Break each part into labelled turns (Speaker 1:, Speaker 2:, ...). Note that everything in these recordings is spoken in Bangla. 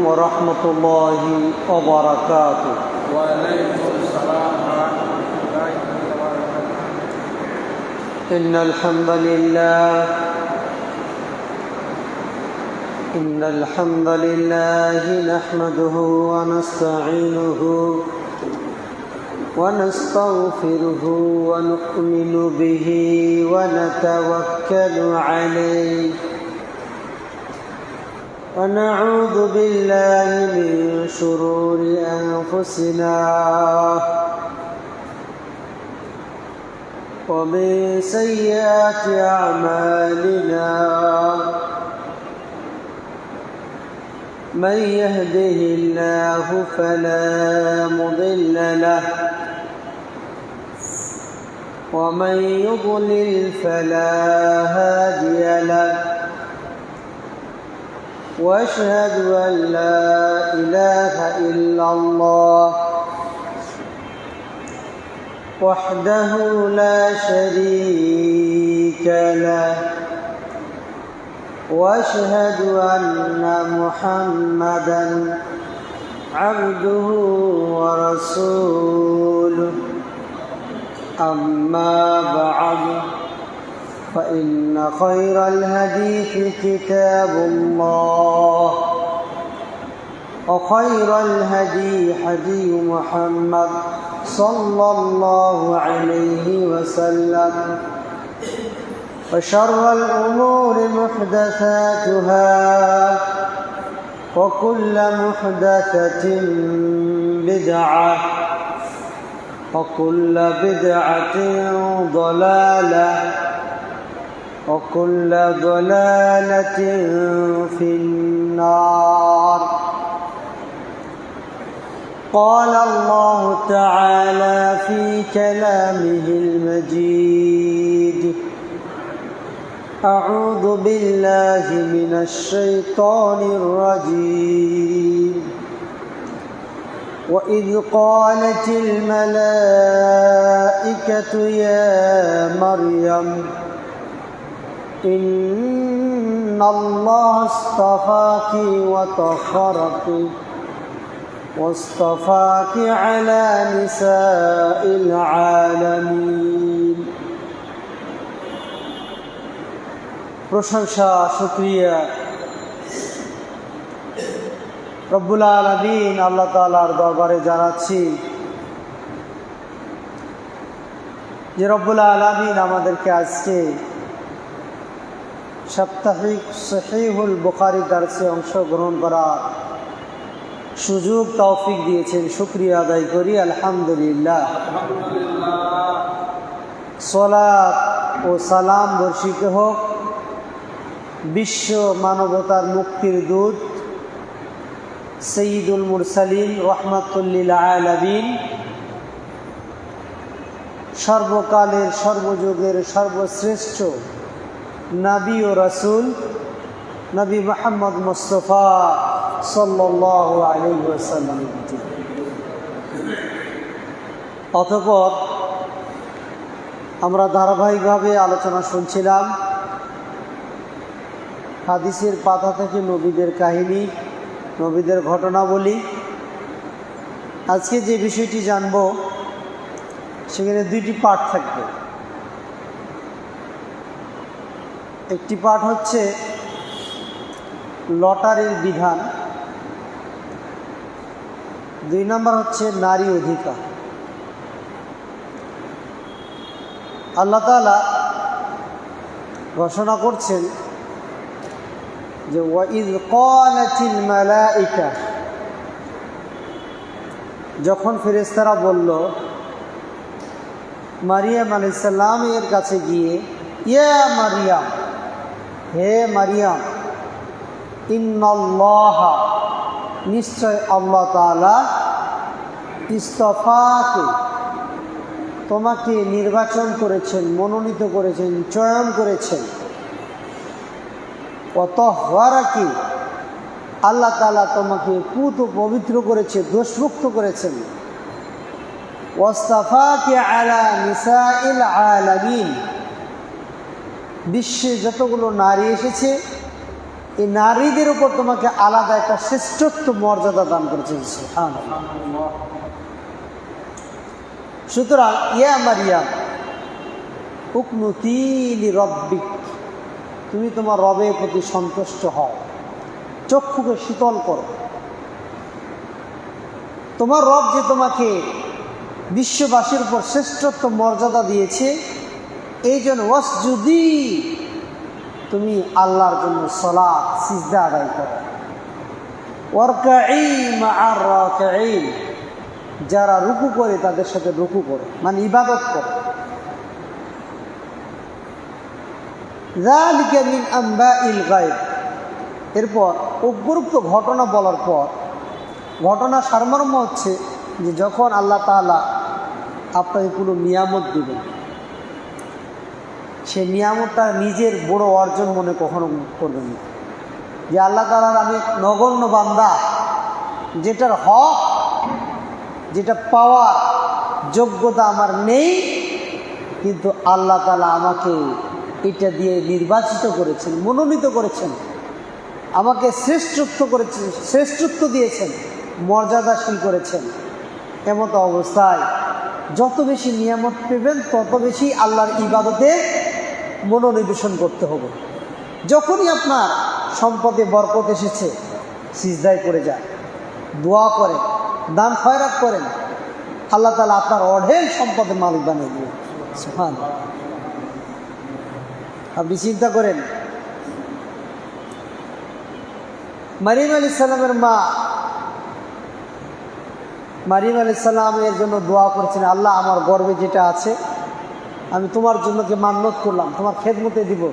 Speaker 1: ورحمة الله وبركاته.
Speaker 2: وعليكم السلام ورحمة الله وبركاته.
Speaker 1: إن الحمد لله نحمده ونستعينه ونستغفره ونؤمن به ونتوكل عليه ونعوذ بالله من شرور أنفسنا ومن سيئات أعمالنا من يهده الله فلا مضل له ومن يضلل فلا هادي له وأشهد أن لا إله إلا الله وحده لا شريك له وأشهد أن محمدًا عبده ورسوله أما بعد فإن خير الحديث كتاب الله وخير الهدي هدي محمد صلى الله عليه وسلم وشر الأمور محدثاتها وكل محدثة بدعة وكل بدعة ضلالة وكل ضلالة في النار. قال الله تعالى في كلامه المجيد: أعوذ بالله من الشيطان الرجيم. وإذ قالت الملائكة يا مريم إن الله اصطفاك وطهرك واصطفاك على نساء العالمين. প্রশংসা শুকরিয়া রব্বুল আলামিন আল্লাহ তাআলার দরবারে জানাচ্ছি যে রব্বুল আলামিন আমাদেরকে আজকে সাপ্তাহিক সহিহুল বুখারী দার্সে অংশগ্রহণ করার সুযোগ তৌফিক দিয়েছেন। শুকরিয়া আদায় করি আলহামদুলিল্লাহ। সালাত ও সালাম বর্ষিত হোক বিশ্ব মানবতার মুক্তির দূত সাইয়্যিদুল মুরসালিন রাহমাতুল লিল আলামিন, সর্বকালের সর্বযুগের সর্বশ্রেষ্ঠ নবী ও রাসূল নবী মুহাম্মদ মুস্তাফা সাল্লাল্লাহু আলাইহি ওয়াসাল্লাম। অতঃপর আমরা ধারাবাহিকভাবে আলোচনা শুনছিলাম হাদিসের পাতা থেকে নবীদের কাহিনী, নবীদের ঘটনাবলী। আজকে যে বিষয়টি জানব সেখানে দুইটি পাঠ থাকবে। একটি পাঠ হচ্ছে লটারির বিধান, 2 নম্বর হচ্ছে নারী অধিকার। আল্লাহ তাআলা ঘোষণা করছেন যে ওয়াইদ ক্বালাতিল মালাইকা, যখন ফেরেশতারা বলল মারিয়াম আলাইহিস সালামের কাছে গিয়ে, ইয়া মারিয়াম, হে মারিয়াম, ইন্নাল্লাহা, নিশ্চয় আল্লাহ তাআলা, ইস্তফাকে, তোমাকে নির্বাচন করেছেন, মনোনীত করেছেন, চয়ন করেছেন, ওয়াতাহহারাকি, আল্লাহ তাআলা তোমাকে পুত ও পবিত্র করেছে, দোষমুক্ত করেছেন, ওয়াস্তাফাকি আলা নিসাইল আলামিন, বিশ্বে যতগুলো নারী এসেছে এই নারীদের উপর তোমাকে আলাদা একটা শ্রেষ্ঠত্ব মর্যাদা দান করেছেন। সুবহানাল্লাহ। সুতরাং ইয়া মারিয়াম উকনুতি লিরাব্বিক, তুমি তোমার রবের প্রতি সন্তুষ্ট হও, চক্ষুকে শীতল করো। তোমার রব যে তোমাকে বিশ্ববাসীর উপর শ্রেষ্ঠত্ব মর্যাদা দিয়েছে, এই জন্য ওয়াসজুদি, তুমি আল্লাহর জন্য সালাত সিজদা আদায় করো। ওয়ারকাই মা'আর রাকিঈন, যারা রুকু করে তাদের সাথে রুকু করো, মানে ইবাদত করো। যালিকা মিন আনবাইল গায়ব। এরপর উপরোক্ত ঘটনা বলার পর ঘটনা সারমর্ম হচ্ছে যে যখন আল্লাহ তাআলা আপনাকে কোনো নিয়ামত দিবেন, সে নিয়ামতটা নিজের বড় অর্জন মনে কখনো করবেন না। যে আল্লাহ তাআলার আমি নগণ্য বান্দা, যেটার হক, যেটা পাওয়ার যোগ্যতা আমার নেই, কিন্তু আল্লাহ তাআলা আমাকে এটা দিয়ে নির্বাচিত করেছেন, মনোনীত করেছেন, আমাকে শ্রেষ্ঠত্ব দিয়েছেন, মর্যাদাশীল করেছেন। এমতো অবস্থায় যত বেশি নিয়ামত পেবেন তত বেশি আল্লাহর ইবাদতে মনোনিবেশন করতে হবে। যখনই আপনার সম্পদে বরকত এসেছে, সিজদায় পড়ে যান, দোয়া করেন, দান খয়রাত করেন, আল্লাহ তাআলা আপনার অঢেল সম্পদের মালিক বানিয়ে দিবেন। সুবহানাল্লাহ। আপনি চিন্তা করেন, মারিয়াম আলাইহিস সালামের মা মারিয়াম আলাইহিস সালামের জন্য দোয়া করেছেন, আল্লাহ আমার গর্ভে যেটা আছে আমি তোমার জন্য কে মান্নত করলাম, তোমার খেদমতে দিব।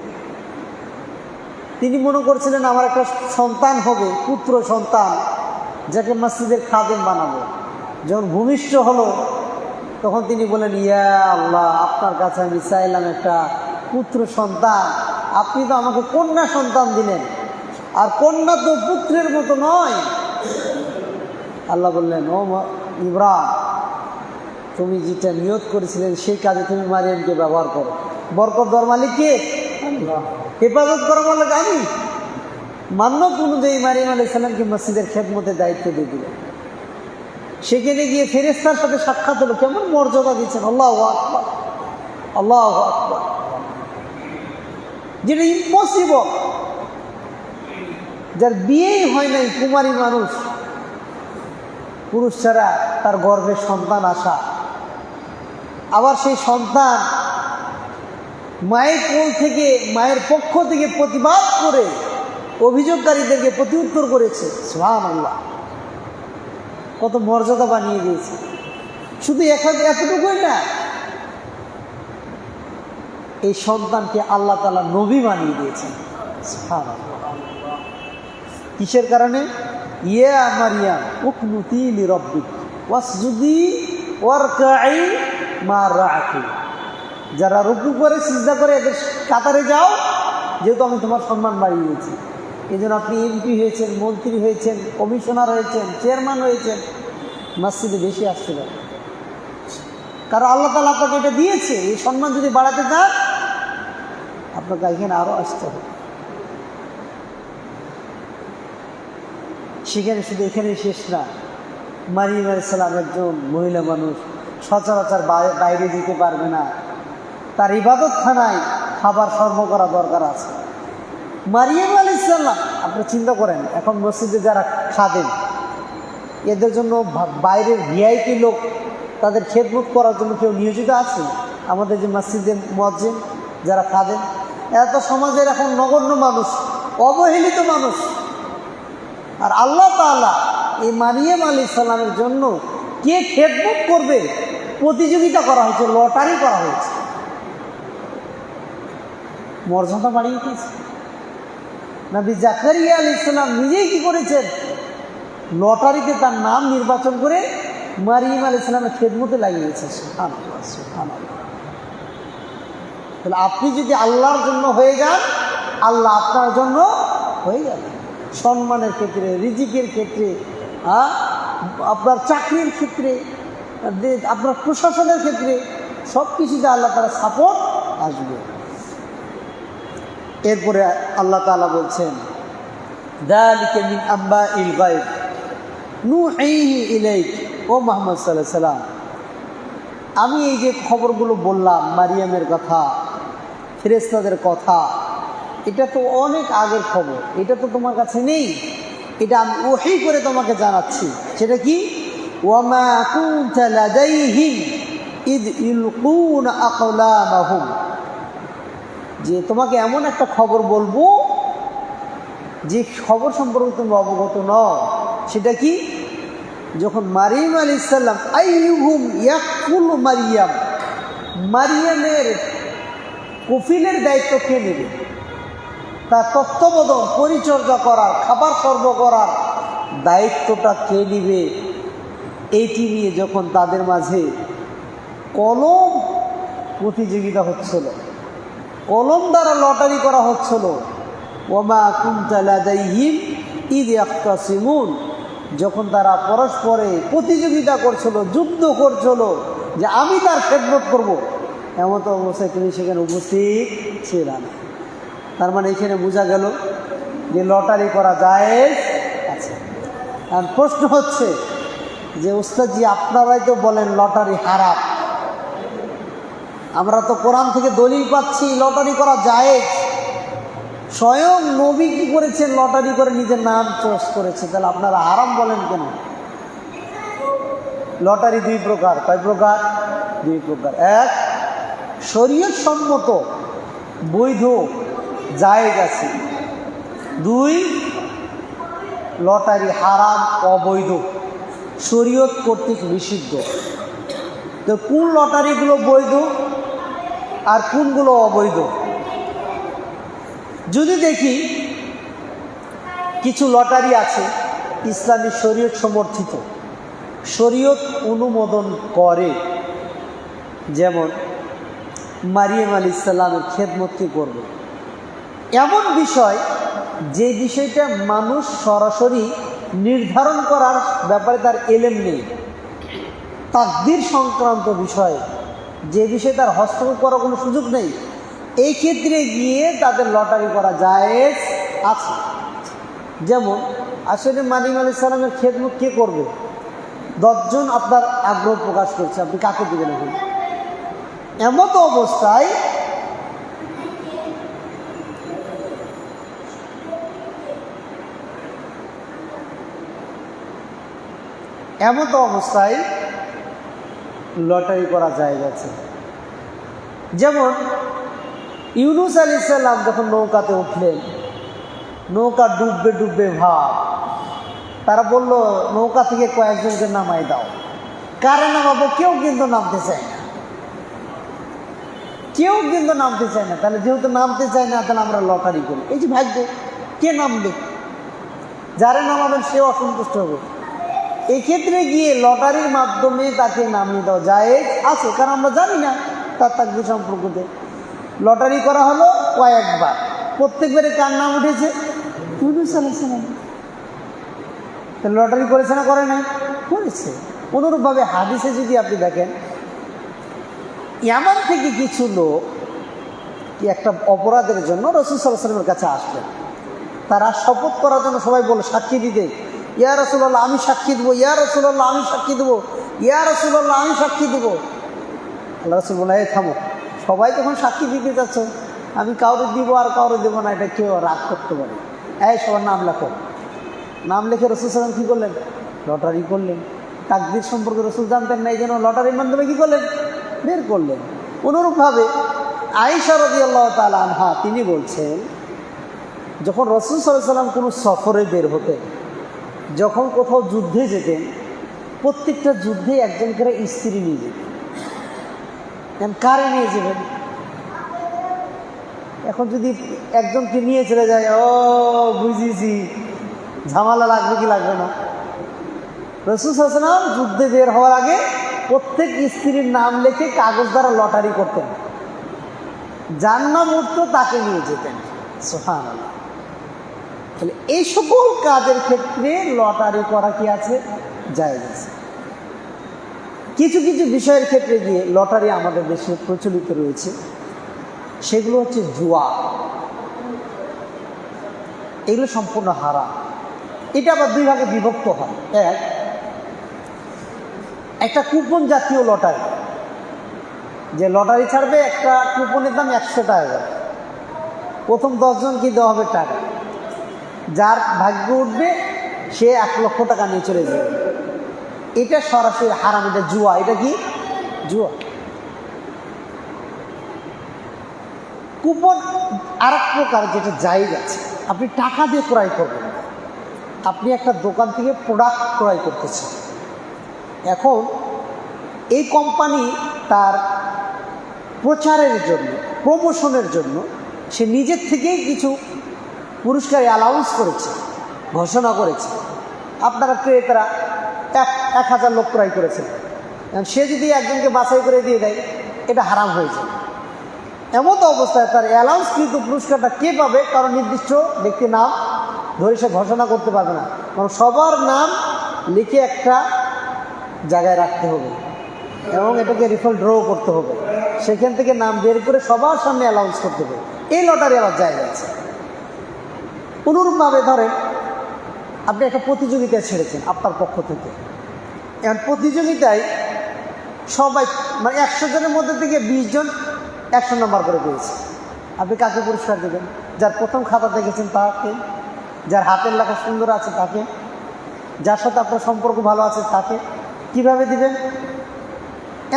Speaker 1: তিনি মনে করছিলেন আমার একটা সন্তান হবে, পুত্র সন্তান, যাকে মসজিদের খাদেম বানাবো। যখন ভূমিষ্ঠ হলো তখন তিনি বলেন, ইয়া আল্লাহ, আপনার কাছে আমি চাইলাম একটা পুত্র সন্তান, আপনি তো আমাকে কন্যা সন্তান দিলেন, আর কন্যা তো পুত্রের মতো নয়। আল্লাহ বললেন, ও ইব্রাহিম, তুমি যেটা নিয়ত করেছিলেন সেই কাজে তুমি মারিয়ামকে ব্যবহার করো। বরকত দেওয়ার মালিক কে? হেফাজত করার মালিক আমি। মান্যত অনুযায়ী মারিয়াম আলাইহিস সালামকে মসজিদের খেদমতের দায়িত্ব দিয়ে দিলেন। সেখানে গিয়ে ফেরেশতার সাথে সাক্ষাৎ হলো, কেমন মর্যাদা দিচ্ছেন! আল্লাহু আকবার, আল্লাহু আকবার। যেটা ইম্পসিবল, যার বিয়েই হয় নাই, কুমারী মানুষ, পুরুষ ছাড়া তার গর্ভে সন্তান আসা, আবার সেই সন্তান মায়ের কোল থেকে, মায়ের পক্ষ থেকে প্রতিবাদ করে অভিযোগকারীদেরকে প্রতিউত্তর করেছে। সুবহানাল্লাহ, কত মর্যাদা বানিয়ে দিয়েছে। শুধু এতটুকুই না, এই সন্তানকে আল্লাহ তাআলা নবী বানিয়ে দিয়েছেন। সুবহানাল্লাহ। কিসের কারণে? ইয়া মারিয়াম উকনুতি লিরাব্বিক ওয়াসজুদি ওয়ারকাই মা'আর রাকিঈন, যারা রুকু করে সিজদা করে এদের কাতারে যাও, যেহেতু আমি তোমার সম্মান বাড়িয়ে দিয়েছি। এই জন্য আপনি এমপি হয়েছেন, মন্ত্রী হয়েছেন, কমিশনার হয়েছেন, চেয়ারম্যান হয়েছেন, মসজিদে বেশি আসতে পারে, কারণ আল্লাহ তাআলা আপনাকে এটা দিয়েছে। এই সম্মান যদি বাড়াতে চান, আপনাকে এখানে আরও আসতে হবে। সেখানে শুধু এখানেই শেষ না। মারিয়াম আলাইহিস সালাম একজন মহিলা মানুষ, সচরাচর বাইরে যেতে পারবে না, তার ইবাদতখানায় খাবার সর্ব করা দরকার আছে। মারিয়াম আলাইহিস সালাম, আপনি চিন্তা করেন, এখন মসজিদে যারা খাদেম, এদের জন্য বাইরের ভিআইপি লোক, তাদের খেদমত করার জন্য কেউ নিয়োজিত আছে? আমাদের যে মসজিদের মুয়াজ্জিন যারা খাদেম, এরা তো সমাজের এখন নগণ্য মানুষ, অবহেলিত মানুষ। আর আল্লাহ তাআলা এই মারিয়াম আলাইহিস সালামের জন্য কে খেদমত করবে প্রতিযোগিতা করা হয়েছে, লটারি করা হয়েছে। মর্যাদা বাড়িয়ে দিয়েছে। নবী জাকারিয়া আলাইহিস সালাম নিজেই কি করেছেন? লটারিতে তার নাম নির্বাচন করে মারিয়াম আলাইহিস সালামের খেদমতে লাগিয়েছে। সুবহানাল্লাহ, সুবহানাল্লাহ। তাহলে আপনি যদি আল্লাহর জন্য হয়ে যান, আল্লাহ আপনার জন্য হয়ে যাবে। সম্মানের ক্ষেত্রে, রিজিকের ক্ষেত্রে, আপনার চাকরির ক্ষেত্রে, আপনার প্রশাসনের ক্ষেত্রে, সব কিছুতে আল্লাহ তাআলা সাপোর্ট আসবে। এরপরে আল্লাহ তাআলা বলছেন, যালিকা মিন আম্বাইল গায়ব নুহিহি ইলাইক। ও মুহাম্মদ সাল্লাল্লাহু আলাইহি সাল্লাম, আমি এই যে খবরগুলো বললাম, মারিয়ামের কথা, ফেরেশতাদের কথা, এটা তো অনেক আগের খবর, এটা তো তোমার কাছে নেই, এটা আমি ওহী করে তোমাকে জানাচ্ছি। সেটা কি? ওয়ামা কুনতা লাদাইহিম ইদ ইলকুনা আকলামাহুম, যে তোমাকে এমন একটা খবর বলবো যে খবর সম্পর্কে তুমি অবগত নও। সেটা কি? যখন মারিয়াম আলাইহিস সালাম আইয়ুহুম ইয়াকুলু মারিয়াম, মারিয়ামের কফিলের দায়িত্ব কে নেবে, তার তত্ত্বাবধান পরিচর্যা করার, খাবার সর্ব করার দায়িত্বটা কে নিবে, এইটি নিয়ে যখন তাদের মাঝে কলম প্রতিযোগিতা হচ্ছিল, কলম দ্বারা লটারি করা হচ্ছিল, ওমা কুনতা লাদাইহিম ইদ ইয়াখতাসিমুন, যখন তারা পরস্পরে প্রতিযোগিতা করছিল, যুদ্ধ করছিল যে আমি তার খেদমত করব, এমন তো অবস্থায় তুমি সেখানে উপস্থিত ছিল না। তার মানে এখানে বোঝা গেল যে লটারি করা জায়েজ আছে। আর প্রশ্ন হচ্ছে যে উস্তাদজি আপনারাই তো বলেন লটারি হারাম, আমরা তো কোরআন থেকে দলিল পাচ্ছি লটারি করা জায়েজ। স্বয়ং নবী কি করেছেন? লটারি করে নিজের নাম চয়েস করেছে, তাহলে আপনারা হারাম বলেন কেন? লটারি দুই প্রকার। কয় প্রকার? দুই প্রকার। এক, শরীয়ত সম্মত বৈধ জায়েজ আছে। দুই, লটারি হারাম অবৈধ, শরীয়ত কর্তৃক নিষিদ্ধ। তো কোন লটারিগুলো বৈধ আর কোনগুলো অবৈধ? যদি দেখি কিছু লটারি আছে ইসলামী শরীয়ত সমর্থিত, শরীয়ত অনুমোদন করে, যেমন মারিয়াম আলাইহিস সালামের খেদমত কে করবে, এমন বিষয় যে বিষয়টা মানুষ সরাসরি নির্ধারণ করার ব্যাপারে তার এলেম নেই, তাকদীর সংক্রান্ত বিষয়, যে বিষয়ে তার হস্তক্ষেপ করার কোনো সুযোগ নেই, এই ক্ষেত্রে গিয়ে তাদের লটারি করা জায়েজ আছে। যেমন আসলে মারিয়াম আলাইহিস সালামের খেদমত কে করবে? 10 জন আপনার আগ্রহ প্রকাশ করছে, আপনি কাকে দেবেন? এখন এমত অবস্থায় লটারি করা জায়েজ আছে। যেমন ইউনূস আলাইহিস সালাম যখন নৌকাতে উঠলেন, নৌকা ডুববে ডুববে ভাব, তারা বলল নৌকা থেকে কয়েকজনকে নামাই দাও। কারে নামাবো? কেউ কিন্তু নামতে চায় না, কেউ কিন্তু নামতে চায় না। তাহলে যেহেতু নামতে চায় না, তাহলে আমরা লটারি করি। এই যে ভাগ্য, কে নামবে? যারা নামাবেন সে অসন্তুষ্ট হবে। এই ক্ষেত্রে গিয়ে লটারির মাধ্যমে তাকে নামিয়ে দেওয়া জায়েজ আছে, কারণ আমরা জানি না তার তাকদীর সম্পর্কে। লটারি করা হলো কয়েকবার, প্রত্যেকবারে কার নাম উঠেছে? ইউনূস আলাইহিস সালাম। তাহলে লটারি করেছে না করে নাই? করেছে। অনুরূপভাবে হাদিসে যদি আপনি দেখেন, ইয়ামান থেকে কিছু লোক একটা অপরাধের জন্য রাসূল সাল্লাল্লাহু আলাইহি ওয়াসাল্লামের কাছে আসলেন। তারা শপথ করার জন্য সবাই বলল সাক্ষী দিতে, ইয়া রাসূলুল্লাহ আমি সাক্ষী দেবো, ইয়া রাসূলুল্লাহ আমি সাক্ষী দেবো, ইয়া রাসূলুল্লাহ আমি সাক্ষী দেবো। আল্লাহ রাসূল বললেন, এই থামো, সবাই যখন সাক্ষী দিতে যাচ্ছ, আমি কাউরে দিব আর কাউরে দেবো না, এটা কেউ রাগ করতে পারে। এই সবার নাম লেখো। নাম লিখে রাসূল সাল্লাল্লাহু আলাইহি ওয়াসাল্লাম কী করলেন? লটারি করলেন। তাকদীর সম্পর্কে রাসূল জানতেন না, এই জন্য লটারির মাধ্যমে কী করলেন? বের করলেন। অনুরূপভাবে আয়েশা রাদিয়াল্লাহু তাআলা আনহা তিনি বলছেন, যখন রাসূল সাল্লাল্লাহু আলাইহি ওয়াসাল্লাম কোনো সফরে বের হতেন, যখন কোথাও যুদ্ধে যেতেন, প্রত্যেকটা যুদ্ধে একজন করে স্ত্রী নিয়ে যেতেন। কারে নিয়ে যাবেন? এখন যদি একজনকে নিয়ে চলে যায়, ও বুঝেছি, ঝামেলা লাগবে কি লাগবে না? রাসূল সাল্লাল্লাহু আলাইহি ওয়াসাল্লাম যুদ্ধে বের হওয়ার আগে প্রত্যেক স্ত্রীর নাম লিখে কাগজ দ্বারা লটারি করতেন, যার নাম উঠতো তাকে নিয়ে যেতেন। সুবহানাল্লাহ। তাহলে এই সকল কাজের ক্ষেত্রে লটারি করা কি আছে? জায়েজ আছে। কিছু কিছু বিষয়ের ক্ষেত্রে গিয়ে লটারি আমাদের দেশে প্রচলিত রয়েছে, সেগুলো হচ্ছে জুয়া। এগুলো সম্পূর্ণ হারাম। এটা আবার দুই ভাগে বিভক্ত হয়। একটা কুপন জাতীয় লটারি, যে লটারি ছাড়বে, একটা কুপনের দাম 100 টাকা, প্রথম 10 জনকে দেওয়া হবে টাকা, যার ভাগ্য উঠবে সে 1 লক্ষ টাকা নিয়ে চলে যাবে। এটা সরাসরি হারাম, এটা জুয়া। এটা কি জুয়া। কুপন আর এক প্রকার, যেটা জায়েজ আছে, আপনি টাকা দিয়ে ক্রয় করবেন। আপনি একটা দোকান থেকে প্রোডাক্ট ক্রয় করতেছেন, এখন এই কোম্পানি তার প্রচারের জন্য, প্রমোশনের জন্য সে নিজের থেকেই কিছু পুরস্কার অ্যালাউন্স করেছে, ঘোষণা করেছে। আপনারা ক্রেতারা 1000 লোক ক্রয় করেছেন, সে যদি একজনকে বাছাই করে দিয়ে দেয়, এটা হারাম হয়ে যায়। এমন তো অবস্থায় তার অ্যালাউন্স কিন্তু পুরস্কারটা কে পাবে? কারণ নির্দিষ্ট ব্যক্তির নাম ধরে সে ঘোষণা করতে পারবে না, কারণ সবার নাম লিখে একটা জায়গায় রাখতে হবে এবং এটাকে রিফাল ড্র করতে হবে। সেখান থেকে নাম বের করে সবার সামনে অ্যালাউন্স করতে হবে। এই লটারি আবার জায়গা আছে। অনুরূপভাবে ধরেন আপনি একটা প্রতিযোগিতা ছেড়েছেন আপনার পক্ষ থেকে, এখন প্রতিযোগিতায় সবাই মানে 100 জনের মধ্যে থেকে 20 জন 100 নম্বর করে পেয়েছে। আপনি কাকে পুরস্কার দেবেন? যার প্রথম খাতা দেখেছেন তাকে, যার হাতের লেখা সুন্দর আছে তাকে, যার সাথে আপনার সম্পর্ক ভালো আছে তাকে। কিভাবে দিবেন?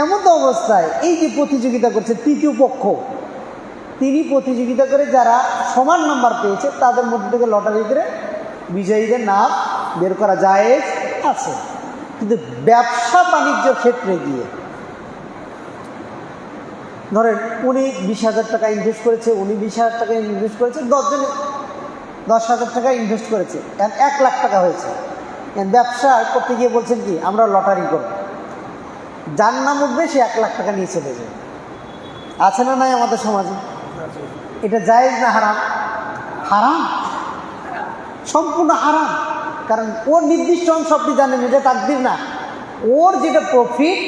Speaker 1: এমন তো অবস্থায় এই যে প্রতিযোগিতা করছে তৃতীয় পক্ষ, তিনি প্রতিযোগিতা করে যারা সমান নাম্বার পেয়েছে তাদের মধ্যে থেকে লটারি করে বিজয়ীদের নাম বের করা জায়েজ আছে। কিন্তু ব্যবসা বাণিজ্যের ক্ষেত্রে গিয়ে ধরেন উনি 20,000 টাকা ইনভেস্ট করেছে, উনি 20,000 টাকা ইনভেস্ট করেছে, 10 জনে 10,000 টাকা ইনভেস্ট করেছে, 1 লাখ টাকা হয়েছে। ব্যবসা করতে গিয়ে বলছেন কি আমরা লটারি করব, যার নাম উঠবে সে 1 লাখ টাকা নিয়ে চলে যাবে। আছে না নাই আমাদের সমাজে? এটা জায়েজ না হারাম? হারাম, সম্পূর্ণ হারাম। কারণ ওর নির্দিষ্ট অংশ আপনি জানেন, এটা তাকদীর না, ওর যেটা প্রফিট,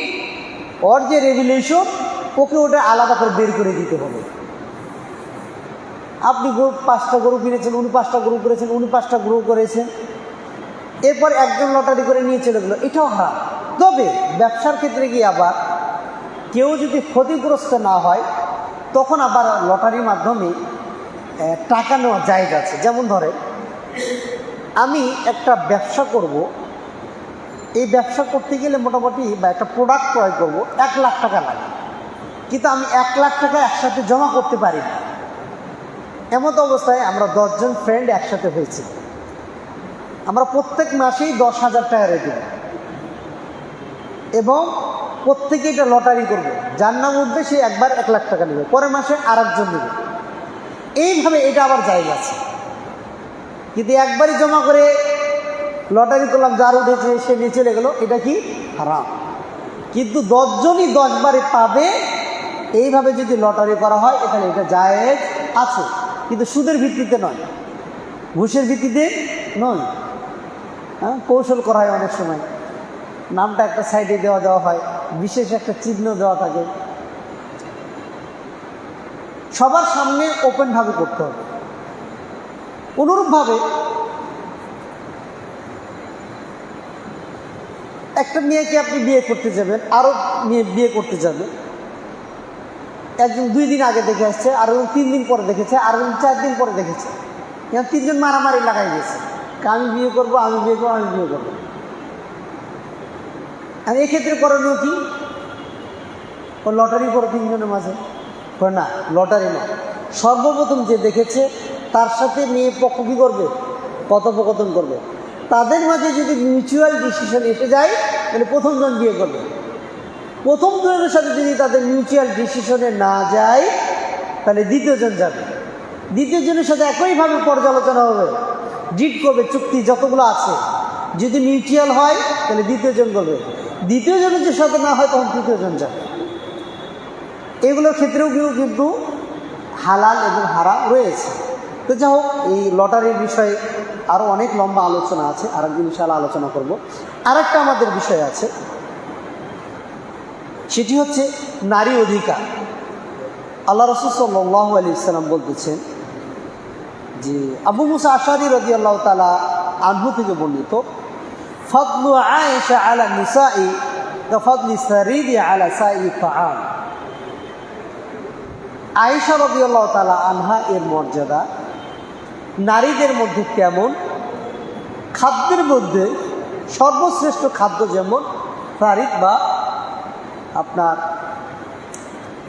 Speaker 1: ওর যে রেভুলেশন, ওকে ওটা আলাদা করে বের করে দিতে হবে। আপনি 5টা গরু কিনেছেন, উনি 5টা গরু করেছেন, উনি 5টা গরু করেছেন, এরপর একজন লটারি করে নিয়ে চলে গেলো, এটাও হারাম। তবে ব্যবসার ক্ষেত্রে গিয়ে আবার কেউ যদি ক্ষতিগ্রস্ত না হয় তখন আবার লটারির মাধ্যমে টাকা নেওয়া জায়েজ আছে। যেমন ধরে আমি একটা ব্যবসা করব, এই ব্যবসা করতে গেলে মোটামুটি বা একটা প্রোডাক্ট ক্রয় করব 1 লাখ টাকা লাগে, কিন্তু আমি 1 লাখ টাকা একসাথে জমা করতে পারি না। এমত অবস্থায় আমরা 10 জন ফ্রেন্ড একসাথে হয়েছি, আমরা প্রত্যেক মাসেই 10,000 টাকা রেখে দেব এবং প্রত্যেকে এটা লটারি করবে, যার নাম উঠবে সে একবার 1 লাখ টাকা নেবে, পরের মাসে আরেকজন নেবে। এইভাবে এটা আবার জায়েজ আছে। কিন্তু একবারই জমা করে লটারি করলাম, যার উঠেছে সে নিয়ে চলে গেল, এটা কি হারাম। কিন্তু 10 জনই 10 বারে পাবে, এইভাবে যদি লটারি করা হয় এখানে এটা জায়েজ আছে, কিন্তু সুদের ভিত্তিতে নয়, ঘুষের ভিত্তিতে নয়। হ্যাঁ, কৌশল করা হয় অনেক সময়, নামটা একটা সাইডে দেওয়া হয়, বিশেষ একটা চিহ্ন দেওয়া থাকে। সবার সামনে ওপেনভাবে করতে হবে। অনুরূপভাবে একটা মেয়েকে আপনি বিয়ে করতে যাবেন, আরও মেয়ে বিয়ে করতে যাবেন, একজন 2 দিন আগে দেখে আসছে, আর 3 দিন পরে দেখেছে, আর 4 দিন পরে দেখেছে, এখন 3 জন মারামারি লাগাই দিয়েছে, আমি বিয়ে করবো, আমি বিয়ে করবো, আমি বিয়ে করবো। আর এক্ষেত্রে করণীয় কি? ও লটারি করে 3 জনের মাঝে না, লটারি না, সর্বপ্রথম যে দেখেছে তার সাথে মেয়ে পক্ষ কী করবে? কথোপকথন করবে। তাদের মাঝে যদি মিউচুয়াল ডিসিশন এসে যায় তাহলে প্রথম জন বিয়ে করবে। প্রথম জনের সাথে যদি তাদের মিউচুয়াল ডিসিশনে না যায় তাহলে দ্বিতীয় জন যাবে, দ্বিতীয় জনের সাথে একইভাবে পর্যালোচনা হবে, ডিড করবে, চুক্তি যতগুলো আছে, যদি মিউচুয়াল হয় তাহলে দ্বিতীয় জন করবে, দ্বিতীয় জনের যে সাথে না হয় তখন তৃতীয় জন যাবে। এগুলোর ক্ষেত্রেও কিন্তু হালাল এবং হারাম রয়েছে। তো যাই হোক, এই লটারির বিষয়ে আরও অনেক লম্বা আলোচনা আছে, আরেকদিন ইনশাআল্লাহ আলোচনা করব। আরেকটা আমাদের বিষয় আছে, সেটি হচ্ছে নারী অধিকার। আল্লাহ রাসূল সাল্লাল্লাহু আলাইহি ওয়াসাল্লাম বলতেছেন যে আবু মুসা আশআরী রাদিয়াল্লাহু তাআলা আনহু থেকে বর্ণিত, ফাদলু আয়েশা আলা নিসাই কাফাদলি সারিদি আলা সাই তাআম। আয়েশা রাদিয়াল্লাহু তাআলা আনহা এর মর্যাদা নারীদের মধ্যে কেমন, খাদ্যের মধ্যে সর্বশ্রেষ্ঠ খাদ্য যেমন সারিদ বা আপনার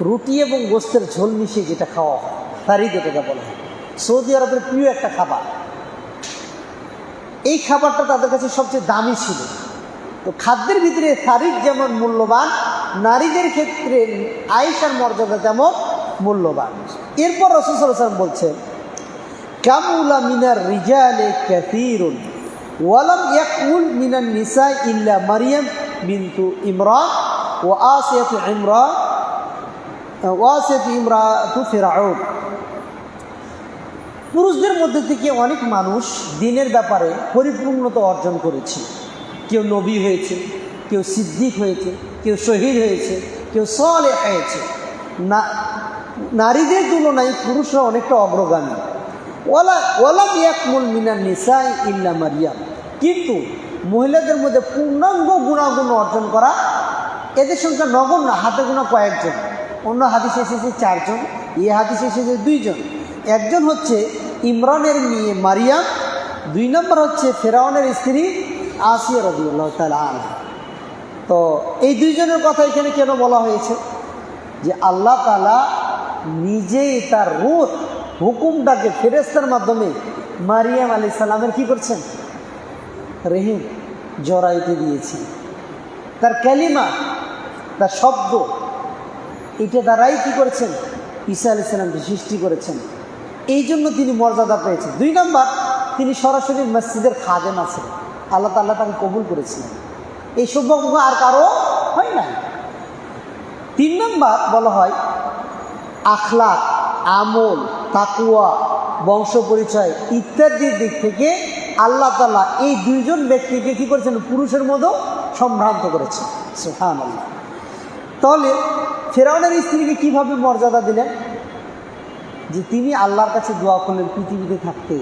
Speaker 1: রুটি এবং গোস্তের ঝোল মিশিয়ে যেটা খাওয়া হয়, সারিদ এটাকে বলা হয়। সৌদি আরবের প্রিয় একটা খাবার, এই খাবারটা তাদের কাছে সবচেয়ে দামি ছিল। তো খাদ্যের ভিতরে সারিদ যেমন মূল্যবান, নারীদের ক্ষেত্রে আয়েশার মর্যাদা তেমন মূল্যবান। এরপর রাসূল সাল্লাল্লাহু আলাইহি ওয়াসাল্লাম বলছেন, কামুলা মিনার রিজালে কাসীরুন ওয়ালাম ইয়াকমুল মিনান নিসা ইল্লা মারিয়াম বিনতু ইমরান ওয়া আসিয়াতু ইমরাতু ফিরআউন। পুরুষদের মধ্যে থেকে অনেক মানুষ দিনের ব্যাপারে পরিপূর্ণতা অর্জন করেছে। কেউ নবী হয়েছে, কেউ সিদ্দিক হয়েছে, কেউ শহীদ হয়েছে, কেউ সালেহ হয়েছে। নারীদের তুলনায় পুরুষরা অনেকটা অগ্রগামী। ওয়ালাম ইয়াকমুল মিনান নিসাই ইল্লা মারিয়াম, কিন্তু মহিলাদের মধ্যে পূর্ণাঙ্গ গুণাগুণ অর্জন করা এদের সংখ্যা নগণ্য, হাতে গোনা কয়েকজন। অন্য হাদিসে এসেছে 4 জন, এই হাদিসে এসেছে 2 জন। একজন হচ্ছে ইমরানের মেয়ে মারিয়াম, 2 নম্বর হচ্ছে ফেরাউনের স্ত্রী আসিয়া রাদিয়াল্লাহু তাআলা আনহা। তো এই 2 জনের কথা এখানে কেন বলা হয়েছে? যে আল্লাহ তাআলা নিজেই তার রূহ হুকুমটাকে ফেরেশতার মাধ্যমে মারিয়াম আলাইহিস সালামের কি করছেন? রহিম জড়াইতে দিয়েছি। তার কালিমা, তার শব্দ, এটা দ্বারাই কি করেছেন? ঈসা আলাইহিস সালামকে সৃষ্টি করেছেন। এই জন্য তিনি মর্যাদা পেয়েছেন। 2 নম্বর, তিনি সরাসরি মসজিদের খাদেম আছেন, আল্লাহ তাআলা তাকে কবুল করেছিলেন। এই সৌভাগ্য আর কারো হয় না। 3 নম্বর বলা হয় আখলাক, আমল, তাকওয়া, বংশ পরিচয় ইত্যাদির দিক থেকে আল্লাহ তাআলা এই 2 জন ব্যক্তিকে কি করেছেন? পুরুষের মতো সম্ভ্রান্ত করেছেন। সুবহানাল্লাহ। তাহলে ফেরাউনের স্ত্রীকে কিভাবে মর্যাদা দিলেন? যে তিনি আল্লাহর কাছে দোয়া করলেন পৃথিবীতে থাকতে,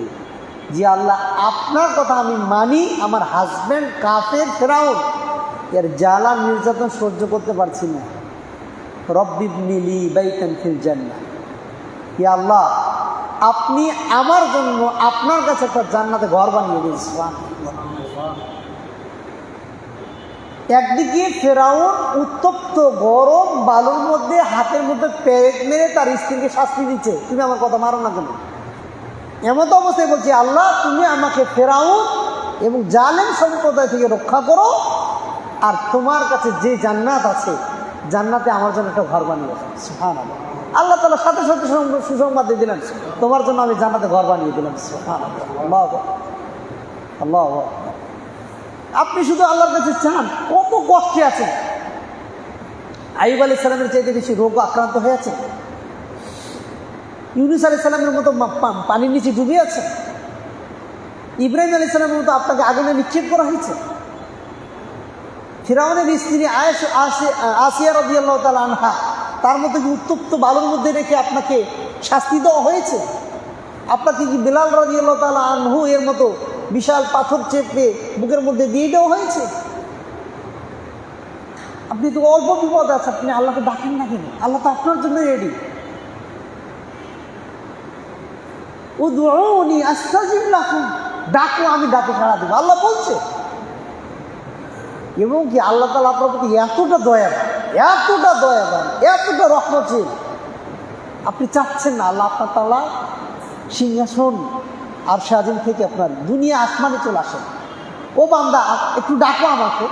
Speaker 1: যে আল্লাহ আপনার কথা আমি মানি, আমার হাজব্যান্ড কাফের ফেরাউন, এর জ্বালা নির্যাতন সহ্য করতে পারছি না। রব্বিবনি লি বাইতান ফিল জান্নাহ, হে আল্লাহ আপনি আমার জন্য আপনার কাছে একটা জান্নাতে ঘর বানিয়ে দিন। একদিকে ফেরাউন উত্তপ্ত গরম বালুর মধ্যে হাতের মধ্যে পেরেক মেরে তার স্ত্রীকে শাস্তি দিচ্ছে, তুমি আমার কথা মারো না কেন? এমন তো অবস্থায় বলছি, আল্লাহ তুমি আমাকে ফেরাউন এবং জালেম সম্প্রদায় থেকে রক্ষা করো, আর তোমার কাছে যে জান্নাত আছে জান্নাতে আমার জন্য একটা ঘর বানিয়ে দেন। সুবহানাল্লাহ। আল্লাহ তাআলা সাথে সাথে সুসংবাদ দিয়ে দিলেন, তোমার জন্য আমি জান্নাতে ঘর বানিয়ে দিলাম। সুবহানাল্লাহ। আল্লাহু আল্লাহু। আপনি শুধু আল্লাহর কাছে চান, কত কষ্টে আছেন। আইয়ুব আলাইহিস সালামের চাইতে বেশি রোগ আক্রান্ত হয়ে আছেন, ইউনূস আলাইহিস সালামের মতো পানির নিচে ডুবে আছেন, ইব্রাহিম আলাইহিস সালামের মতো আপনাকে আগুনে নিক্ষেপ করা হয়েছে, ফিরআউনের স্ত্রী আসিয়া রাদিয়াল্লাহু তাআলা আনহা তার মতো কি উত্তপ্ত বালুর মধ্যে রেখে আপনাকে শাস্তি দেওয়া হয়েছে? আপনাকে কি বিলাল রাদিয়াল্লাহু তাআলা আনহু এর মতো বিশাল পাথর চেপে বুকের মধ্যে দিয়ে দেওয়া হয়েছে? আপনি তো অল্প বিপদ আছে, আপনি আল্লাহকে ডাকেন না কেন? আল্লাহ তো আপনার জন্য রেডি। উদউনি আস্তাজিব লাকুম, ডাকো আমি ডাকে সাড়া দেব, আল্লাহ বলছে। এবং কি আল্লাহ তাআলা আপনার প্রতি এতটা দয়াবান, এতটা রহমতশীল, আপনি চাচ্ছেন না আল্লাহ আপনার তাআলা সিংহাসন আর আরশ থেকে আপনার দুনিয়া আসমানে চলে আসেন। ও বান্দা একটু ডাকো আমাকে।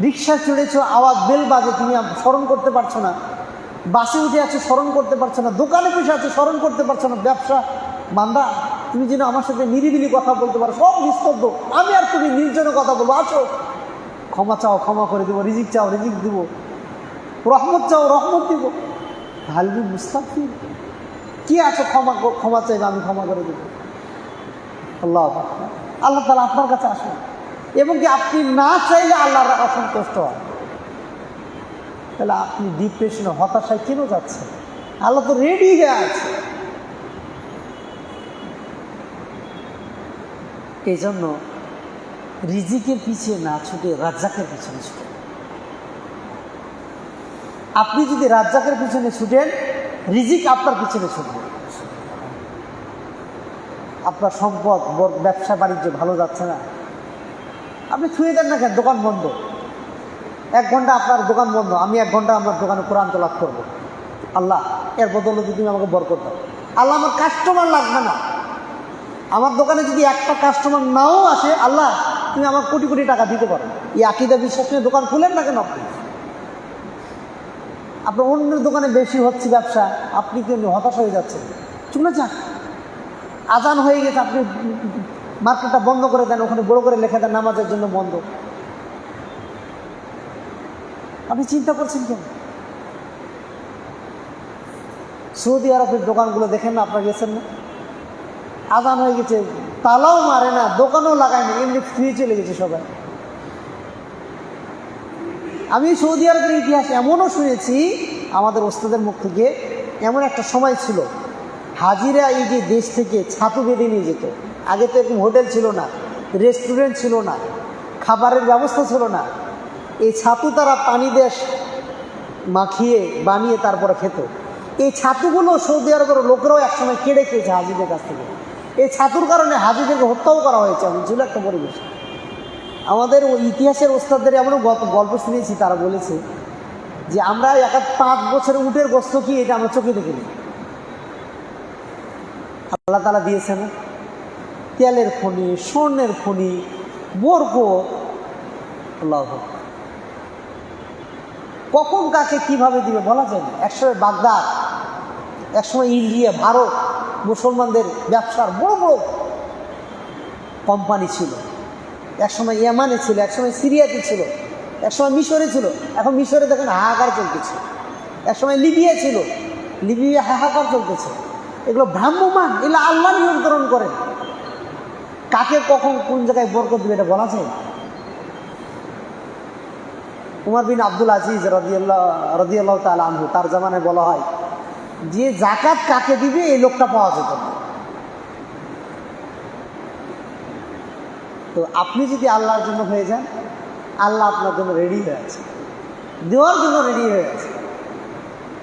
Speaker 1: রিক্সা চড়েছ, আওয়াজ বেল বাজে, তুমি স্মরণ করতে পারছো না। বাসে উঠে আছে, স্মরণ করতে পারছো না। দোকানে বসে আছে, স্মরণ করতে পারছো না। ব্যবসা, বান্দা তুমি যেন আমার সাথে নিরিবিলি কথা বলতে পারো, সব নিস্তব্ধ, আমি আর তুমি নির্জনে কথা বলবো। আছো, ক্ষমা চাও, ক্ষমা করে দেবো। রিজিক চাও, রিজিক দিব। রহমত চাও, রহমত দিব। হালবি মুস্তাগফির, কি আছে ক্ষমা চাইবে, আমি ক্ষমা করে দেবো। আল্লাহ আল্লাহ তাআলা আপনার কাছে আসেন, এবং কি আপনি না চাইলে আল্লাহর অসন্তুষ্ট হয়। তাহলে আপনি ডিপ্রেশনে, হতাশায় কেন যাচ্ছেন? আল্লাহ তো রেডি হয়ে আছে। এই জন্য রিজিকের পিছিয়ে না ছুটে রাজ্জাকের পিছনে ছুটে। আপনি যদি রাজ্জাকের পিছনে ছুটেন, রিজিক আপনার পিছনে ছুটবে। আপনার সম্পদ, ব্যবসা বাণিজ্য ভালো যাচ্ছে না, আপনি ছুঁয়ে দেন না কেন? দোকান বন্ধ, 1 ঘন্টা আপনার দোকান বন্ধ, আমি 1 ঘন্টা আমার দোকানে কোরআন তেলাওয়াত করবো। আল্লাহ, এর বদৌলতে তুমি আমাকে বরকত দাও। আল্লাহ, আমার কাস্টমার লাগবে না, আমার দোকানে যদি একটা কাস্টমার নাও আসে, আল্লাহ তুমি আমার কোটি কোটি টাকা দিতে পারো। এই আকীদা বিশ্বাস নিয়ে দোকান খুলেন না কেন? আপনার অন্যের দোকানে বেশি হচ্ছে ব্যবসা, আপনি কিন্তু হতাশ হয়ে যাচ্ছেন। চলে যান, আজান হয়ে গেছে, আপনি মার্কেটটা বন্ধ করে দেন, ওখানে বড় করে লেখা দেন নামাজের জন্য বন্ধ। আপনি চিন্তা করছেন কেন? সৌদি আরবের দোকানগুলো দেখেন না, আপনারা গেছেন না? আজান হয়ে গেছে, তালাও মারে না, দোকানও লাগায় না, এমনি ফ্রি চলে গেছে সবাই। আমি সৌদি আরবের ইতিহাস এমনও শুনেছি আমাদের ওস্তাদের মুখ থেকে, এমন একটা সময় ছিল হাজিরা এই যে দেশ থেকে ছাতু বেঁধে নিয়ে যেত। আগে তো এরকম হোটেল ছিল না, রেস্টুরেন্ট ছিল না, খাবারের ব্যবস্থা ছিল না। এই ছাতু তারা পানি দেশ মাখিয়ে বানিয়ে তারপরে খেত। এই ছাতুগুলো সৌদি আরবের লোকেরাও একসময় কেড়ে খেয়েছে হাজিদের কাছ থেকে। এই ছাতুর কারণে হাজিদেরকে হত্যাও করা হয়েছে, এমন ছিল একটা পরিবেশ। আমাদের ওই ইতিহাসের ওস্তাদদের এমনও গল্প শুনেছি, তারা বলেছে যে আমরা 5 বছরে উটের গোস্ত কি এটা আমরা চোখে দেখিনি। আল্লাহ তাআলা দিয়েছে না তেলের খনি, স্বর্ণের খনি, বরকত। আল্লাহ কখন কাকে কিভাবে দিবে বলা যায় না। একসময় বাগদাদ, একসময় ইন্ডিয়া, ভারত মুসলমানদের ব্যবসার বড় বড় কোম্পানি ছিল। একসময় ইয়ামানে ছিল, একসময় সিরিয়াতে ছিল, একসময় মিশরে ছিল। এখন মিশরে দেখেন হাহাকার চলতেছে। একসময় লিবিয়া ছিল, লিবিয়া হাহাকার চলতেছে। এগুলো ভ্রাম্যমান, এগুলো আল্লাহ নিয়ন্ত্রণ করেন। কাকে কখন কোন জায়গায় বরকত দিবে এটা বলা যায়। উমর বিন আব্দুল আজিজ রাদিয়াল্লাহু তাআলা আনহু, তার জামানায় বলা হয় যে যাকাত কাকে দিবে এই লোকটা পাওয়া যেত না। তো আপনি যদি আল্লাহর জন্য হয়ে যান, আল্লাহ আপনার জন্য রেডি হয়ে আছে, দেওয়ার জন্য রেডি হয়ে আছে।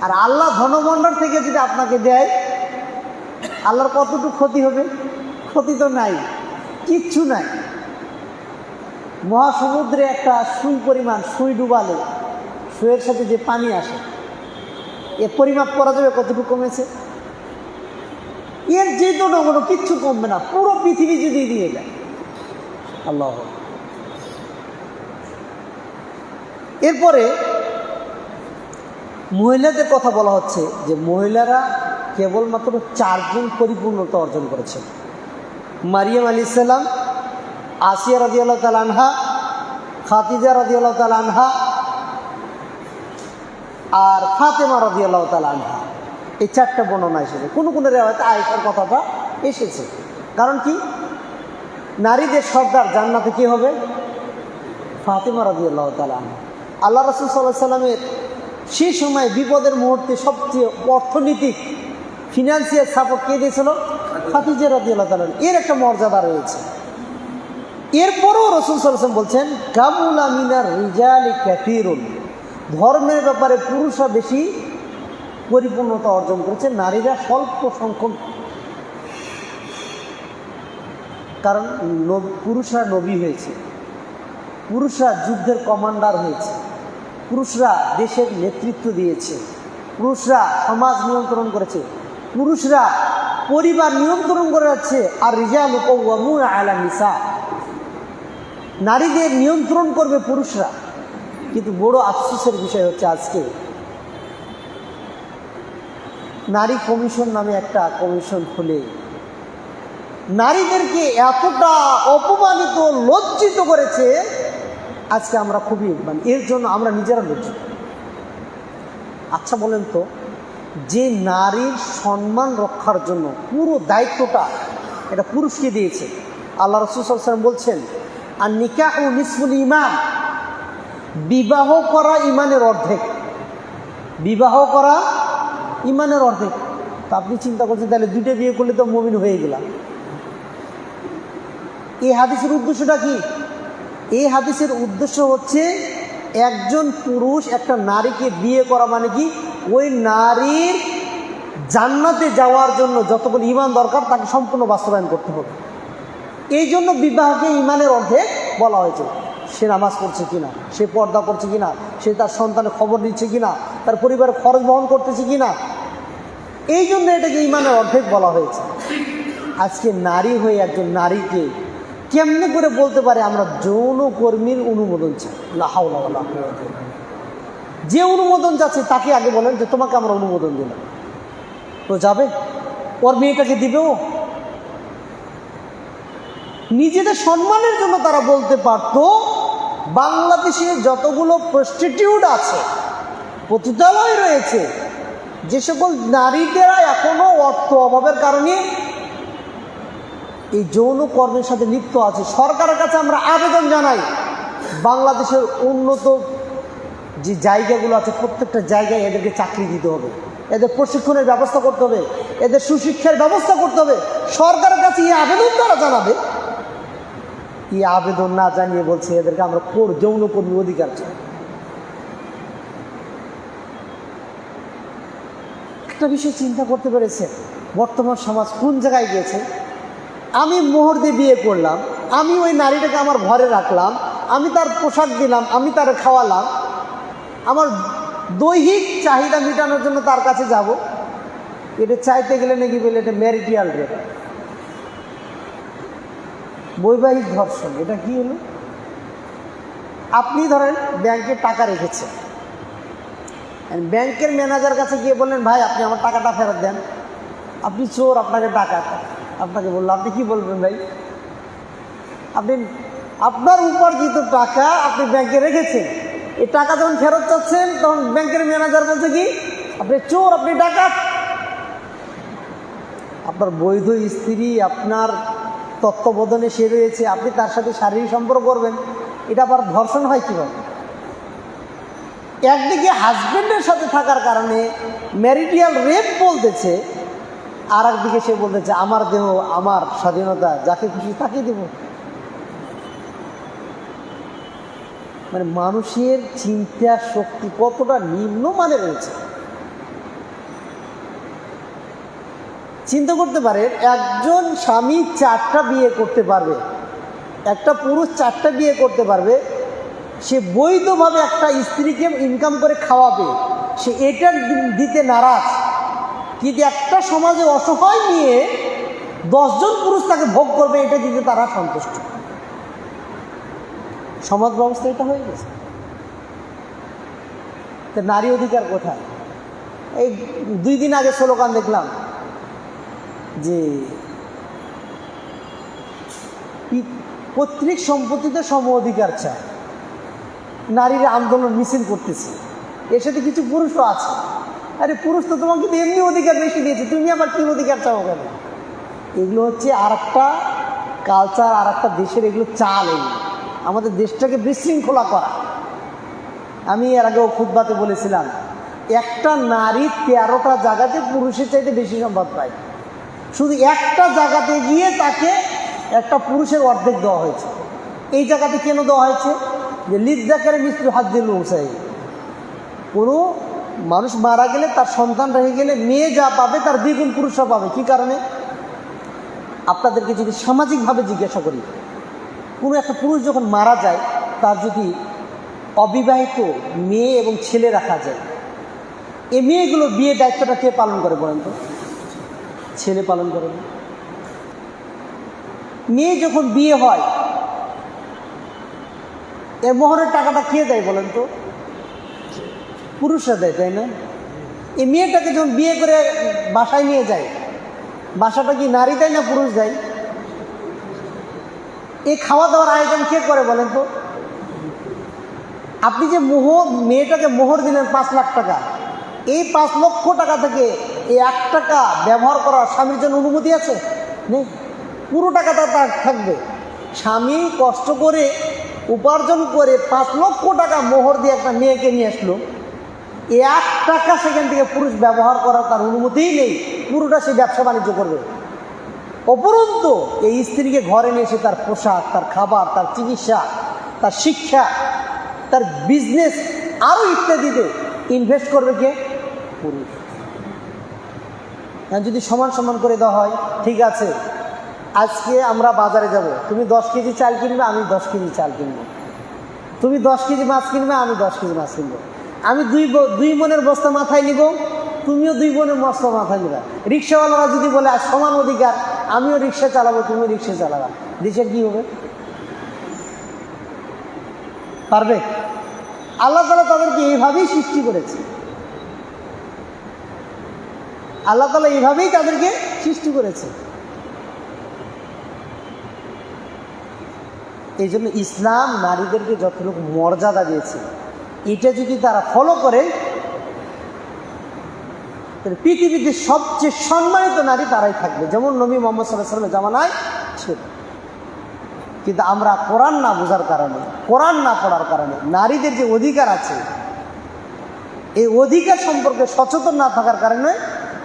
Speaker 1: আর আল্লাহ ধনভাণ্ডার থেকে যদি আপনাকে দেয়, আল্লাহর কতটুকু ক্ষতি হবে? ক্ষতি তো নাই, কিচ্ছু নাই। মহাসমুদ্রে একটা সুই পরিমাণ, সুই ডুবালে সুইয়ের সাথে যে পানি আসে, এর পরিমাপ করা যাবে কতটুকু কমেছে? এর যে কোনো কিচ্ছু কমবে না, পুরো পৃথিবী যদি দিয়ে দেয়। আল্লাহ। এরপরে মহিলাদের কথা বলা হচ্ছে যে মহিলারা কেবলমাত্র 4 জন পরিপূর্ণতা অর্জন করেছে। মারিয়াম আলাইহিস সালাম, আসিয়া রাদিয়াল্লাহু তাআলা আনহা, খাদিজা রাদিয়াল্লাহু তাআলা আনহা আর ফাতেমা রাদিয়াল্লাহু তাআলা আনহা। এই 4টা বর্ণনা এসেছে। কোনো কোনো রিওয়ায়াতে আয়েশার কথাটা এসেছে। কারণ কি? নারীদের সর্দার জান্নাতে কি হবে? ফাতেমা রাদিয়াল্লাহু তাআলা আনহা। আল্লাহ রাসূল সাল্লাল্লাহু আলাইহি সাল্লামের সেই সময় বিপদের মুহূর্তে সবচেয়ে অর্থনৈতিক ফিনান্সিয়াল সাপোর্ট কে দিয়েছিল? খাদিজা রাদিয়াল্লাহু তাআলা। এর একটা মর্যাদা রয়েছে। এরপরও রাসূল সাল্লাল্লাহু আলাইহি ওয়াসাল্লাম বলছেন, কামুলা মিনার রিজালি কাসীরুন, ধর্মের ব্যাপারে পুরুষরা বেশি পরিপূর্ণতা অর্জন করেছে, নারীরা স্বল্প সংখ্যক। কারণ পুরুষরা নবী হয়েছে, পুরুষরা যুদ্ধের কমান্ডার হয়েছে, পুরুষরা দেশের নেতৃত্ব দিয়েছে, পুরুষরা সমাজ নিয়ন্ত্রণ করেছে, পুরুষরা পরিবার নিয়ন্ত্রণ করে যাচ্ছে। আর রিজালু কাওয়ামুনা আলা নিসা, নারীদের নিয়ন্ত্রণ করবে পুরুষরা। কিন্তু বড় আফসোসের বিষয় হচ্ছে আজকে নারী কমিশন নামে একটা কমিশন খুলে নারীদেরকে এতটা অপমানিত, লজ্জিত করেছে, আজকে আমরা খুবই এর জন্য আমরা নিজেরা লজ্জিত। আচ্ছা বলেন তো, যে নারীর সম্মান রক্ষার জন্য পুরো দায়িত্বটা এটা পুরুষকে দিয়েছে, আল্লাহ রাসূল সাল্লাল্লাহু আলাইহি ওয়াসাল্লাম বলছেন, আর নিকাহু নিসফুল ঈমান, বিবাহ করা ঈমানের অর্ধেক। বিবাহ করা ঈমানের অর্ধেক। তো আপনি চিন্তা করছেন তাহলে 2টা বিয়ে করলে তো মুমিন হয়ে গেলাম। এই হাদিসের উদ্দেশ্যটা কি? এই হাদিসের উদ্দেশ্য হচ্ছে একজন পুরুষ একটা নারীকে বিয়ে করা মানে কি, ওই নারীর জান্নাতে যাওয়ার জন্য যতগুলো ঈমান দরকার তাকে সম্পূর্ণ বাস্তবায়ন করতে হবে। এই জন্য বিবাহকে ঈমানের অর্ধেক বলা হয়েছে। সে নামাজ পড়ছে কিনা, সে পর্দা করছে কিনা, সে তার সন্তানের খবর নিচ্ছে কিনা, তার পরিবারের খরচ বহন করতেছে কিনা, এই জন্য এটাকে ঈমানের অর্ধেক বলা হয়েছে। আজকে নারী হয়ে একজন নারীকে কেমনে করে বলতে পারে আমরা যৌনকর্মীর অনুমোদন চাই? লা হাওলা ওয়ালা কুওয়াতা ইল্লা বিল্লাহ। যে অনুমোদন যাচ্ছে তাকে আগে বলেন যে তোমাকে আমরা অনুমোদন দিলাম, তো যাবে? ওর মেয়েটাকে দিবেও? নিজেদের সম্মানের জন্য তারা বলতে পারতো বাংলাদেশে যতগুলো প্রস্টিটিউট আছে, পতিতালয় রয়েছে, যে সকল নারীদেরা এখনো অর্থ অভাবের কারণে এই যৌন কর্মের সাথে লিপ্ত আছে, সরকারের কাছে আমরা আবেদন জানাই বাংলাদেশের উন্নত যে জায়গাগুলো আছে প্রত্যেকটা জায়গায় এদেরকে চাকরি দিতে হবে, এদের প্রশিক্ষণের ব্যবস্থা করতে হবে, এদের সুশিক্ষার ব্যবস্থা করতে হবে। সরকারের কাছে এই আবেদন তারা জানাবে। এই আবেদন না জানিয়ে বলছে এদেরকে আমরা যৌনকর্মী অধিকার চাই। একটা বিষয় চিন্তা করতে পেরেছে বর্তমান সমাজ কোন জায়গায় গিয়েছে? আমি মোহর দিয়ে বিয়ে করলাম, আমি ওই নারীটাকে আমার ঘরে রাখলাম, আমি তার পোশাক দিলাম, আমি তার খাওয়ালাম, আমার দৈহিক চাহিদা মেটানোর জন্য তার কাছে যাব, এটা চাইতে গেলে নাকি বলে এটা ম্যারিটাল রেপ, বৈবাহিক ধর্ষণ। এটা কি হলো? আপনি ধরেন ব্যাংকে টাকা রেখেছেন, ব্যাংকের ম্যানেজার কাছে গিয়ে বললেন ভাই আপনি আমার টাকাটা ফেরত দেন, আপনি চোর, আপনাকে টাকা, আপনাকে বললো, আপনি কি বলবেন ভাই? আপনি আপনার উপার্জিত টাকা আপনি ব্যাংকে রেখেছেন, এই টাকা যখন ফেরত চাচ্ছেন তখন ব্যাংকের ম্যানেজার বলছে কি আপনি চোর, আপনি ডাকাত। আপনার বৈধ স্ত্রী আপনার তত্ত্বাবধানে সে রয়েছে, আপনি তার সাথে শারীরিক সম্পর্ক করবেন, এটা আবার ধর্ষণ হয় কীভাবে? একদিকে হাজব্যান্ডের সাথে থাকার কারণে ম্যারিটাল রেপ বলতেছে, আর একদিকে সে বলতেছে আমার দেহ আমার স্বাধীনতা, যাকে খুশি তাকে দেব। মানে মানুষের চিন্তা শক্তি কতটা নিম্নমানের রয়েছে। চিন্তা করতে পারে একজন স্বামী 4টা বিয়ে করতে পারবে, একটা পুরুষ 4টা বিয়ে করতে পারবে, সে বৈধভাবে একটা স্ত্রীকে ইনকাম করে খাওয়াবে, সে এটা দিতে নারাজ। কিন্তু একটা সমাজে অসহায় নিয়ে 10 জন পুরুষ তাকে ভোগ করবে, এটা দিতে তারা সন্তুষ্ট। সমাজ ব্যবস্থা এটা হয়ে গেছে। তো নারী অধিকার কোথায়? এই 2 দিন আগে স্লোগান দেখলাম যে পৈতৃক সম্পত্তিতে সম অধিকার চায়, নারীরা আন্দোলন মিছিল করতেছে, এর সাথে কিছু পুরুষও আছে। আরে পুরুষ তো তোমাকে কিন্তু এমনি অধিকার বেশি দিয়েছে, তুমি আবার কি অধিকার চাও কেন? এগুলো হচ্ছে আর একটা কালচার, আর একটা দেশের এগুলো চাল। এগুলো আমাদের দেশটাকে বিশৃঙ্খলা করা। আমি এর আগেও খুতবাতে বলেছিলাম একটা নারী 13টা জায়গাতে পুরুষের চাইতে বেশি সম্পদ পায়, শুধু একটা জায়গাতে গিয়ে তাকে একটা পুরুষের অর্ধেক দেওয়া হয়েছে। এই জায়গাতে কেন দেওয়া হয়েছে? যে লিজ্জাকারে মিসলু হাজ্জিল উনসাইয়্যিন, কোনো মানুষ মারা গেলে তার সন্তান রেখে গেলে মেয়ে যা পাবে তার দ্বিগুণ পুরুষরা পাবে। কি কারণে? আপনাদেরকে যদি সামাজিকভাবে জিজ্ঞাসা করি, কোনো একটা পুরুষ যখন মারা যায় তার যদি অবিবাহিত মেয়ে এবং ছেলে রাখা যায়, এই মেয়েগুলো বিয়ে দায়িত্বটা কে পালন করে বলেন তো? ছেলে পালন করে। মেয়ে যখন বিয়ে হয় এর মোহরের টাকাটা কে দেয় বলেন তো? পুরুষরা দেয়, তাই না? এই মেয়েটাকে যখন বিয়ে করে বাসায় নিয়ে যায়, বাসাটা কি নারী দেয় না পুরুষ দেয়? এই খাওয়া দাওয়ার আয়োজন কে করে বলেন তো? আপনি যে মেয়েটাকে মোহর দিলেন 5 লাখ টাকা, এই 5 লক্ষ টাকা থেকে এই 1 টাকা ব্যবহার করার স্বামীর জন্য অনুমতি আছে? নেই। পুরো টাকাটা তার থাকবে। স্বামী কষ্ট করে উপার্জন করে 5 লক্ষ টাকা মোহর দিয়ে একটা মেয়েকে নিয়ে আসলো, 1 টাকা সেখান থেকে পুরুষ ব্যবহার করার তার অনুমতিই নেই, পুরোটা সে ব্যবসা বাণিজ্য করবে। উপরন্তু এই স্ত্রীকে ঘরে নিয়ে এসে তার পোশাক, তার খাবার, তার চিকিৎসা, তার শিক্ষা, তার বিজনেস আরও ইত্যাদিতে ইনভেস্ট করবে কে? পুরুষ। যদি সমান সমান করে দেওয়া হয়, ঠিক আছে আজকে আমরা বাজারে যাব, তুমি 10 কেজি চাল কিনবে, আমি 10 কেজি চাল কিনবো, তুমি 10 কেজি মাছ কিনবে, আমি 10 কেজি মাছ কিনবো, আমি দুই মনের বস্তা মাথায় নিব, তুমিও 2 মনের বস্তা মাথায় নিবা। রিক্সাওয়ালারা যদি বলে আজ সমান অধিকার, আমিও রিক্সা চালাবো, তুমিও রিক্সা চালাবা, দেশের কি হবে? পারবে? আল্লাহ তাআলা তাদেরকে এইভাবেই সৃষ্টি করেছে, আল্লাহ তাআলা এইভাবেই তাদেরকে সৃষ্টি করেছে। এই জন্য ইসলাম নারীদেরকে যতটুকু মর্যাদা দিয়েছে, এটা যদি তারা ফলো করে, পৃথিবীতে সবচেয়ে সম্মানিত নারী তারাই থাকবে, যেমন নবী মুহাম্মদ সাল্লাল্লাহু আলাইহি ওয়াসাল্লামের জামানায় ছিল। কিন্তু আমরা কোরআন না বোঝার কারণে, কোরআন না পড়ার কারণে, নারীদের যে অধিকার আছে এই অধিকার সম্পর্কে সচেতন না থাকার কারণে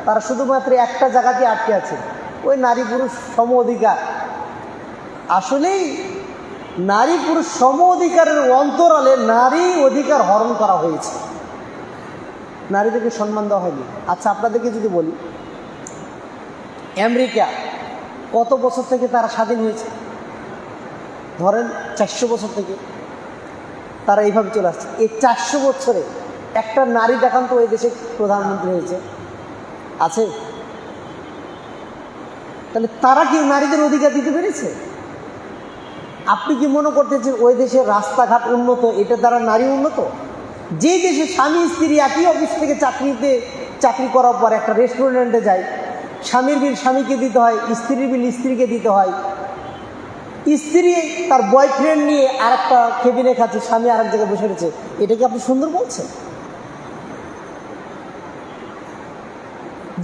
Speaker 1: তারা শুধুমাত্র একটা জায়গাতে আটকে আছে, ওই নারী পুরুষ সম অধিকার। আসলেই নারী পুরুষ সম অধিকারের অন্তরালে নারী অধিকার হরণ করা হয়েছে, নারীদেরকে সম্মান দেওয়া হয়নি। আচ্ছা আপনাদেরকে যদি বলি, আমেরিকা কত বছর থেকে তারা স্বাধীন হয়েছে? ধরেন 400 বছর থেকে তারা এইভাবে চলে আসছে। এই 400 বছরে একটা নারী দেখান তো ওই দেশে প্রধানমন্ত্রী হয়েছে আছে? তাহলে তারা কি নারীদের অধিকার দিতে পেরেছে? আপনি কি মনে করতেছেন ওই দেশের রাস্তাঘাট উন্নত, এটা দ্বারা নারী উন্নত? যে দেশে স্বামী স্ত্রী একই অফিস থেকে চাকরি করার পর একটা রেস্টুরেন্টে যায়, স্বামীর বিল স্বামীকে দিতে হয়, স্ত্রীর বিল স্ত্রীকে দিতে হয়, স্ত্রী তার বয়ফ্রেন্ড নিয়ে আর একটা কেবিনে খাচ্ছে, স্বামী আর এক জায়গায় বসে রয়েছে, এটা কি আপনি সুন্দর বলছেন?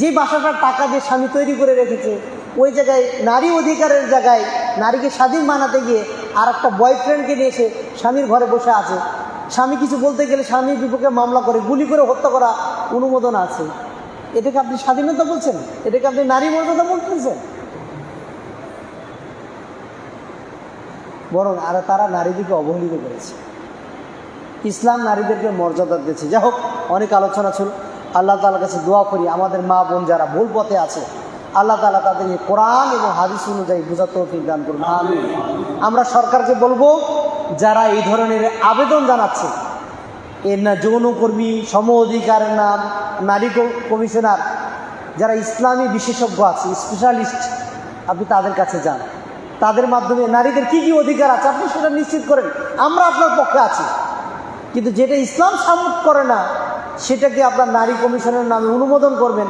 Speaker 1: যে বাসাটার টাকা দিয়ে স্বামী তৈরি করে রেখেছে, ওই জায়গায় নারী অধিকারের জায়গায় নারীকে স্বাধীন বানাতে গিয়ে আর একটা বয়ফ্রেন্ডকে নিয়ে এসে স্বামীর ঘরে বসে আছে, স্বামী কিছু বলতে গেলে স্বামীর বিপক্ষে মামলা করে গুলি করে হত্যা করা অনুমোদন আছে, এটাকে আপনি স্বাধীনতা বলছেন? এটাকে আপনি নারী মর্যাদা বলতেছেন? বরং আর তারা নারীদেরকে অবহেলিত করেছে। ইসলাম নারীদেরকে মর্যাদা দিয়েছে। যাই হোক, অনেক আলোচনা ছিল। আল্লাহ তাআলার কাছে দোয়া করি আমাদের মা বোন যারা ভুল পথে আছে, আল্লাহ তাআলা তাদেরকে কোরআন এবং হাদিস অনুযায়ী বোঝার তৌফিক দান করুন, আমিন। আমরা সরকারকে বলবো, যারা এই ধরনের আবেদন জানাচ্ছে, এর না যৌনকর্মী, সম অধিকারের নাম, নারী কমিশনার, যারা ইসলামী বিশেষজ্ঞ আছে, স্পেশালিস্ট, আপনি তাদের কাছে যান, তাদের মাধ্যমে নারীদের কি কি অধিকার আছে আপনি সেটা নিশ্চিত করেন। আমরা আপনার পক্ষে আছি, কিন্তু যেটা ইসলাম সামর্থ করে না সেটাকে আপনার নারী কমিশনের নামে অনুমোদন করবেন,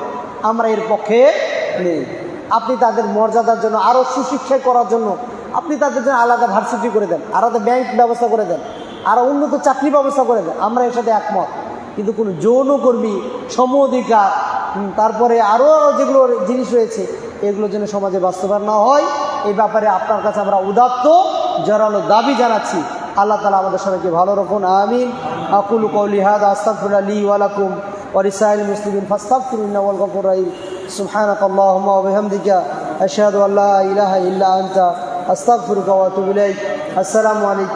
Speaker 1: আমরা এর পক্ষে নেই। আপনি তাদের মর্যাদার জন্য, আরও সুশিক্ষা করার জন্য আপনি তাদের জন্য আলাদা ভার্সিটি করে দেন, আলাদা ব্যাংক ব্যবস্থা করে দেন, আরও উন্নত চাকরি ব্যবস্থা করে দেন, আমরা এর সাথে একমত। কিন্তু কোনো যৌনকর্মী, সম অধিকার, তারপরে আরও যেগুলো জিনিস রয়েছে, এগুলো যেন সমাজে বাস্তবায়ন না হয়, এই ব্যাপারে আপনার কাছে আমরা উদাত্ত জোরালো দাবি জানাচ্ছি। আল্লাহ তাআলা আমাদের সবাইকে ভালো রাখুন, আমিন। আকুলু কওলি হাযা আস্তাগফিরুল্লাহ লি ওয়া লাকুম ওয়া লিসাইরিল মুসলিমিন ফাস্তাগফিরুহু ইন্নাহু হুয়াল গফুরুর রাহিম। সুবহানাকাল্লাহুম্মা ওয়া বিহামদিকা আশহাদু আল্লা ইলাহা ইল্লা আনতা আস্তাগফিরুকা ওয়া আতুবু ইলাইক। আসসালামু আলাইকুম।